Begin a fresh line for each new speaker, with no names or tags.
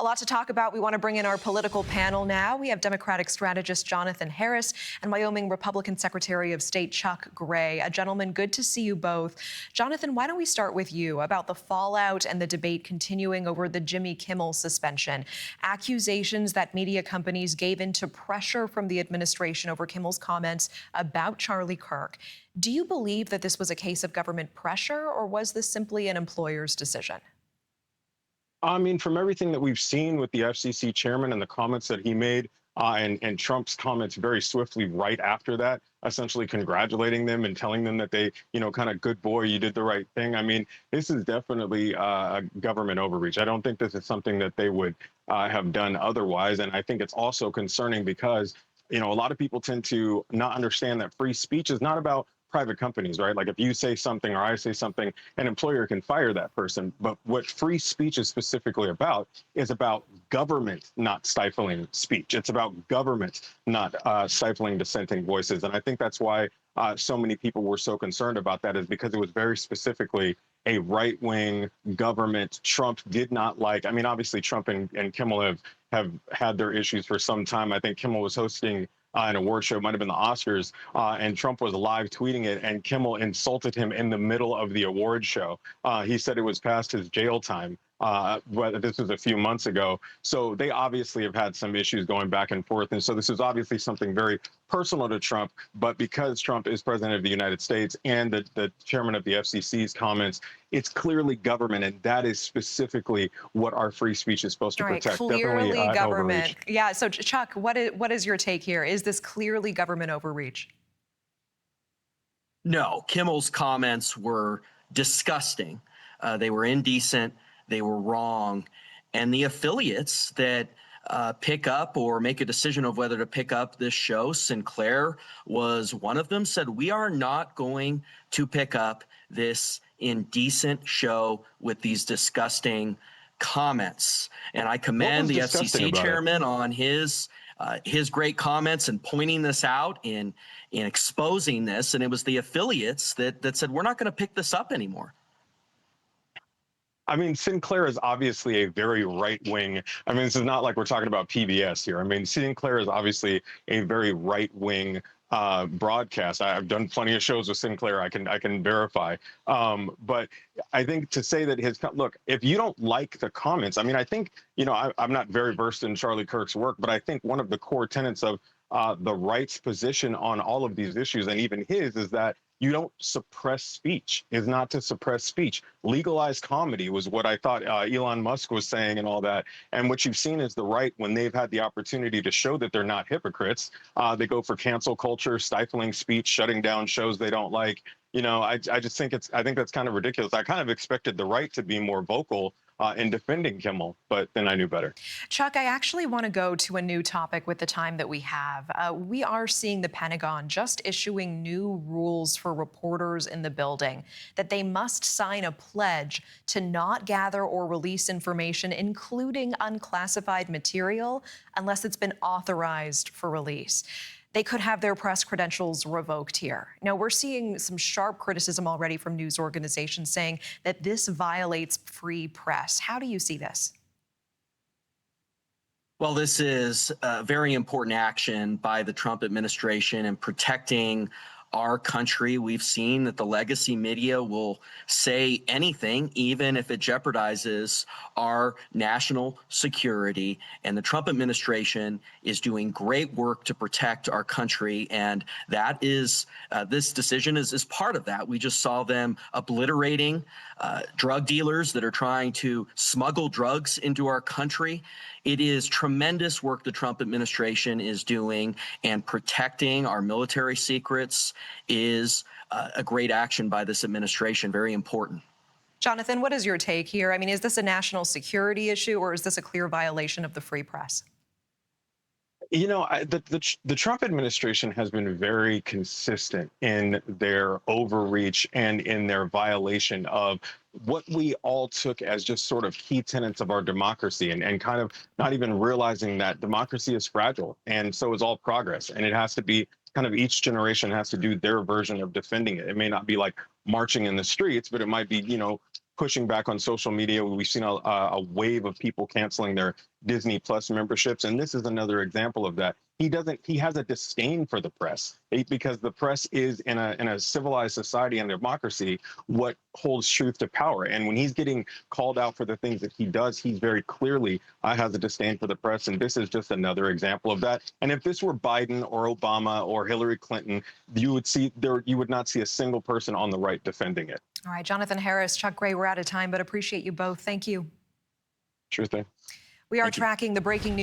A lot to talk about. We want to bring in our political panel now. We have Democratic strategist Jonathan Harris and Wyoming Republican Secretary of State Chuck Gray. Gentlemen, good to see you both. Jonathan, why don't we start with you about the fallout and the debate continuing over the Jimmy Kimmel suspension. Accusations that media companies gave in to pressure from the administration over Kimmel's comments about Charlie Kirk. Do you believe that this was a case of government pressure, or was this simply an employer's decision?
I mean, from everything that we've seen with the FCC chairman and the comments that he made, and Trump's comments very swiftly right after that, essentially congratulating them and telling them that they, kind of good boy, you did the right thing. I mean, this is definitely a government overreach. I don't think this is something that they would have done otherwise. And I think it's also concerning because, a lot of people tend to not understand that free speech is not about private companies, right? Like if you say something or I say something, an employer can fire that person. But what free speech is specifically about is about government not stifling speech. It's about government not stifling dissenting voices. And I think that's why so many people were so concerned about that, is because it was very specifically a right-wing government Trump did not like. I mean, obviously Trump and Kimmel have had their issues for some time. I think Kimmel was hosting an award show, it might have been the Oscars, and Trump was live tweeting it, and Kimmel insulted him in the middle of the award show. He said it was past his jail time. This was a few months ago. So they obviously have had some issues going back and forth. And so this is obviously something very personal to Trump. But because Trump is president of the United States and the chairman of the FCC's comments, it's clearly government. And that is specifically what our free speech is supposed to protect.
Clearly
Definitely
government.
overreach.
Yeah. So, Chuck, what is your take here? Is this clearly government overreach?
No, Kimmel's comments were disgusting. They were indecent. They were wrong. And the affiliates that pick up or make a decision of whether to pick up this show, Sinclair was one of them, said, we are not going to pick up this indecent show with these disgusting comments. And I commend the FCC chairman on his great comments and pointing this out in exposing this. And it was the affiliates that said, we're not going to pick this up anymore.
I mean, Sinclair is obviously a very right-wing. I mean, this is not like we're talking about PBS here. I mean, Sinclair is obviously a very right-wing broadcast. I've done plenty of shows with Sinclair. I can verify. But I think to say that look, if you don't like the comments, I mean, I think, I'm not very versed in Charlie Kirk's work, but I think one of the core tenets of the right's position on all of these issues, and even his, is that you don't suppress speech, is not to suppress speech. Legalized comedy was what I thought Elon Musk was saying and all that. And what you've seen is the right, when they've had the opportunity to show that they're not hypocrites, they go for cancel culture, stifling speech, shutting down shows they don't like. I just think I think that's kind of ridiculous. I kind of expected the right to be more vocal in defending Kimmel, but then I knew better.
Chuck, I actually want to go to a new topic with the time that we have. We are seeing the Pentagon just issuing new rules for reporters in the building, that they must sign a pledge to not gather or release information, including unclassified material, unless it's been authorized for release. They could have their press credentials revoked here. Now, we're seeing some sharp criticism already from news organizations saying that this violates free press. How do you see this?
Well, this is a very important action by the Trump administration in protecting our country. We've seen that the legacy media will say anything, even if it jeopardizes our national security. And the Trump administration is doing great work to protect our country. And that is, this decision is part of that. We just saw them obliterating drug dealers that are trying to smuggle drugs into our country. It is tremendous work the Trump administration is doing, and protecting our military secrets is a great action by this administration, very important.
Jonathan, what is your take here? I mean, is this a national security issue, or is this a clear violation of the free press?
The Trump administration has been very consistent in their overreach and in their violation of what we all took as just sort of key tenets of our democracy, and kind of not even realizing that democracy is fragile, and so is all progress. And it has to be kind of, each generation has to do their version of defending it. It may not be like marching in the streets, but it might be, pushing back on social media. We've seen a wave of people canceling their Disney Plus memberships. And this is another example of that. He has a disdain for the press because the press is in a civilized society and democracy what holds truth to power. And when he's getting called out for the things that he does, he's very clearly has a disdain for the press. And this is just another example of that. And if this were Biden or Obama or Hillary Clinton, you would not see a single person on the right defending it.
All right, Jonathan Harris, Chuck Gray, we're out of time, but appreciate you both. Thank you.
Sure thing.
We are tracking the breaking news.